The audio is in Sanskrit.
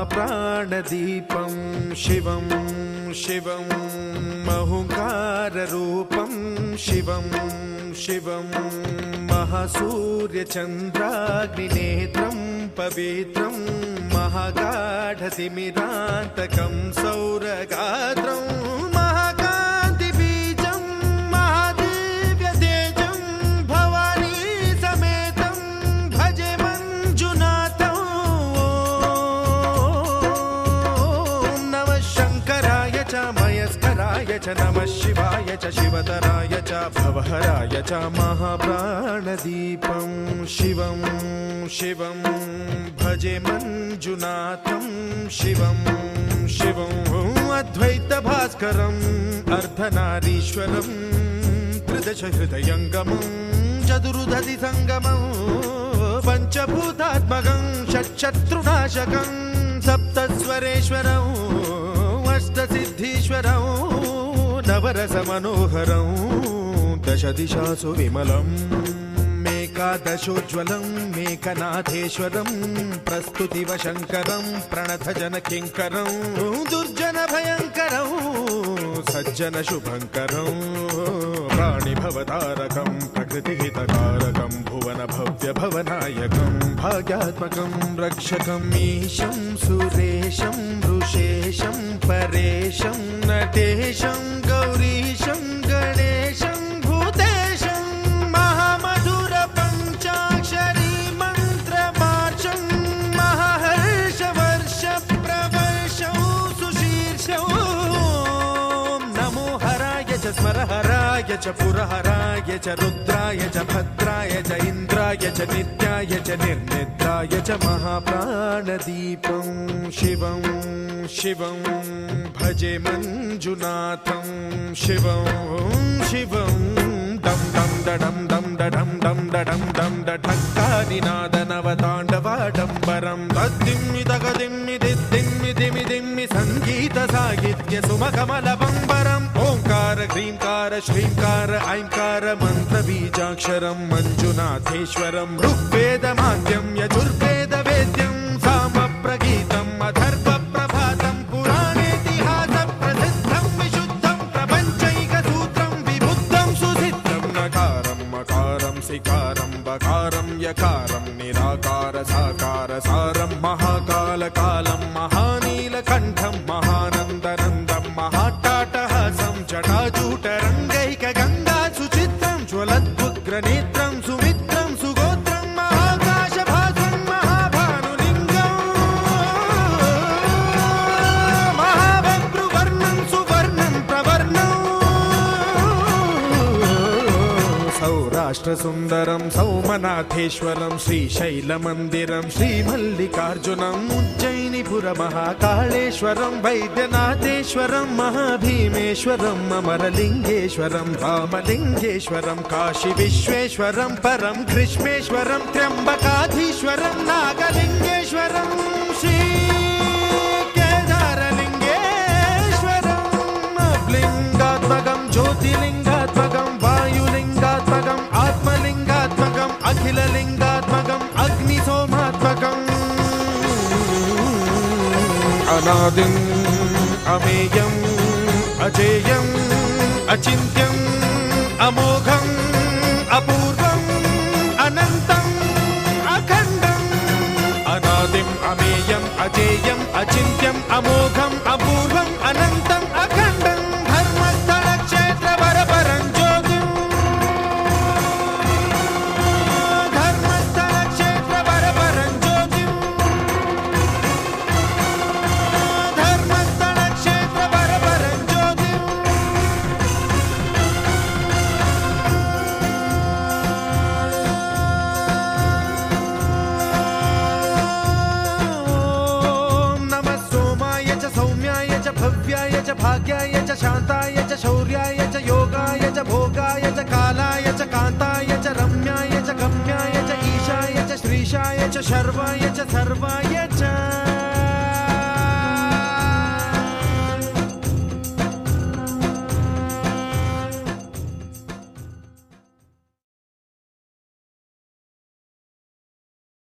महाप्राणदीपं शिवं शिवं महुङ्काररूपं शिवं शिवं महासूर्यचन्द्राग्निनेत्रं पवित्रं महागाढतिमिरान्तकं सौरगात्रं महाकान्तिबीजं महादिव्यतेजं भवानी समेतं भजे मञ्जुनाथं। ॐ नमः शङ्कराय च मयस्कराय च नमः शिवाय च शिवतराय च भवहराय च महाप्राणदीपं शिवं शिवं भजे मञ्जुनाथं शिवं शिवं अद्वैतभास्करम् अर्धनारीश्वरं त्रिदशहृदयङ्गमं चतुर्दधिसङ्गमं पञ्चभूतात्मकं षट्शत्रुनाशकं सप्तस्वरेश्वरं अष्टसिद्धीश्वरं नवरसमनोहरं दशदिशासु विमलम् एकादशोज्ज्वलं मेकनाथेश्वरं प्रस्तुतिवशङ्करं प्रणतजनकिङ्करं दुर्जनभयङ्करं सज्जनशुभङ्करं प्राणिभवतारकं प्रकृतिहितकारकं भुवनभव्यभवनायकं भाग्यात्मकं रक्षकं ईशं सुरेशं ऋषेशं परेशं नटेशं गौरीशं गणेशं भूतेशं महामधुरपञ्चाक्षरी मन्त्रमार्चं महाहर्षवर्षप्रवर्षं सुशीर्षं। नमो हराय च स्मरहराय च पुरहराय च रुद्राय च भद्राय च इन्द्राय च नित्याय च निर्निद्राय च महाप्राणदीपं शिवं शिवं भजे मञ्जुनाथं शिवं शिवं दं दं दडं दं दडं दं दडं दं डठक्कानिनादनवताण्डवाडम्बरं तद्दिम्मि तगदिम्मि दिद्दिम्मि दिमि दिम्मि सङ्गीतसाहित्य सुमकमलबम्बरम् ओङ्कार ह्रीङ्कार श्रीङ्कार ऐङ्कार मन्त्रबीजाक्षरं मञ्जुनाथेश्वरं ऋग्वेदमाद्यं यजुर्वेदवेद्यं सामप्रगीतम् अथर्वप्रभातं पुराणेतिहासप्रसिद्धं विशुद्धं प्रपञ्चैकसूत्रं विबुद्धं सुसिद्धं नकारं मकारं सिकारं बकारं यकारं निराकार साकार सारं महाकालकालं महानीलकण्ठं महानन्दनन्दं महाट्टाटहासं जटाजूटरङ्गैकगङ्गा सुचित्रं ज्वलद्वुग्रनेत्रं सुमित्रं सुगोत्रं महाकाशभासं महाभानुलिङ्गं महाबभ्रुवर्णं सुवर्णं प्रवर्णं सौराष्ट्रसुन्दरं सौमनाथेश्वरं श्रीशैलमन्दिरं श्रीमल्लिकार्जुनम् उज्जयिनीपुरमहाकाळेश्वरं वैद्यनाथेश्वरं महाभीमेश्वरं अमरलिङ्गेश्वरं रामलिङ्गेश्वरं काशीविश्वेश्वरं परं ग्रीष्मेश्वरं त्र्यम्बकाधीश्वरं नागलिङ्गेश्वरं श्रीकेदारलिङ्गेश्वरं लिङ्गात्मकं ज्योतिलिङ्गात्मकं वायुलिङ्गात्मकम् आत्मलिङ्गात्मकम् अखिललिङ्गात्मकम् अग्निसोमात्मकम् अनादिम् अमेयम् अजेयम् अचिन्त्यम् अमोघम् अपूर्वम् अनन्तम् अखण्डम् अनादिम् अमेयम् अजेयम् अचिन्त्यम् अमोघम् अपूर्वम् अनन्तम् अखण्डम् धर्मस्थलक्षेत्रवरपरं ज्योतिम् धर्मस्थलक्षेत्रवरपरं ज्योतिम् धर्मस्थलक्षेत्रवरपरं ज्योतिम्। ॐ नमः सोमाय च सौम्याय च भव्याय च भाग्याय च शान्ताय च शौर्याय च योगाय च भोगाय च कालाय च कान्ताय च रम्याय च गम्याय च ईशाय च श्रीशाय च शर्वाय च सर्वाय च